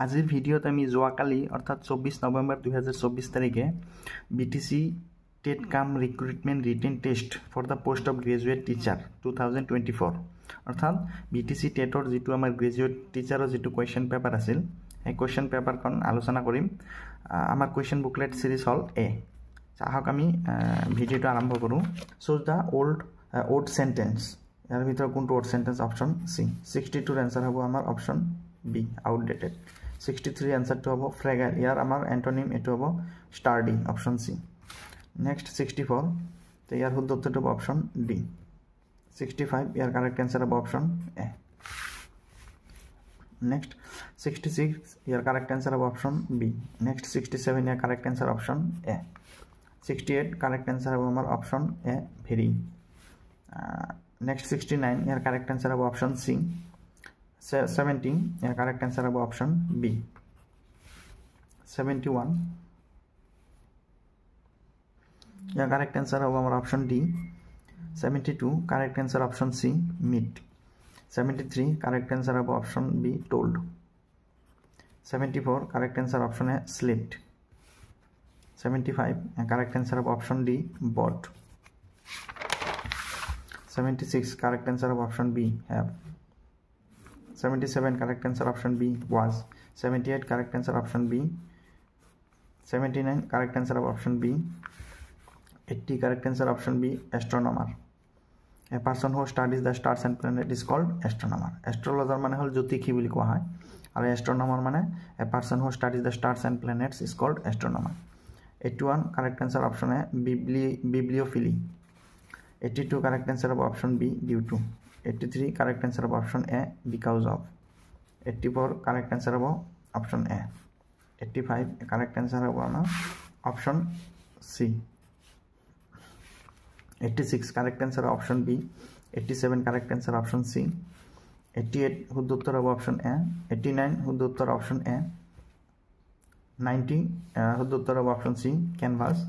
আজিৰ ভিডিঅ'ত আমি যোৱাকালি অৰ্থাৎ 24 নৱেম্বৰ 2024 তাৰিখে BTC TET cum recruitment written test for the post of graduate teacher 2024 অৰ্থাৎ BTC টেটৰ যিটো আমাৰ গ্ৰেজুৱেট টিচাৰৰ যিটো কুৱেশ্যন পেপাৰ আছিল এই কুৱেশ্যন পেপাৰখন আলোচনা কৰিম আমাৰ কুৱেশ্যন বুকলেট সিৰিজ হল এ চাহক আমি ভিডিঅ'টো আৰম্ভ কৰোঁ চোজ দ্য ওল্ড সেন্টেন্স ইয়াৰ ভিতৰত কোনটো old sentence option C 62 answer হ'ব আমাৰ option B outdated 63 answer to abo fragile here amar antonym etu abo sturdy option C next 64 to here huddotto to option D 65 here correct answer abo option A next 66 here correct answer abo option B next 67 here correct answer option A 68 correct answer abo amar option A very next 69 here correct answer abo option C 17 yeah, correct answer of option B 71 yeah, correct answer of our option D 72 correct answer option C meet 73 correct answer of option B told 74 correct answer option A slept 75 yeah, correct answer of option D bought 76 correct answer of option B have 77 correct answer option B was 78 correct answer option B 79 correct answer of option B 80 correct answer option B astronomer a person who studies the stars and planets is called astronomer astrologer mane hol jyotikhi boli kowa hoy aru astronomer mane a person who studies the stars and planets is called astronomer 81 correct answer option A bibliophily 82 correct answer of option B due to 83 correct answer of option A because of 84 correct answer of option A 85 correct answer of option C 86 correct answer option B 87 correct answer option C 88 huddottor of option A 89 huddottor option A 90 huddottor of option C canvas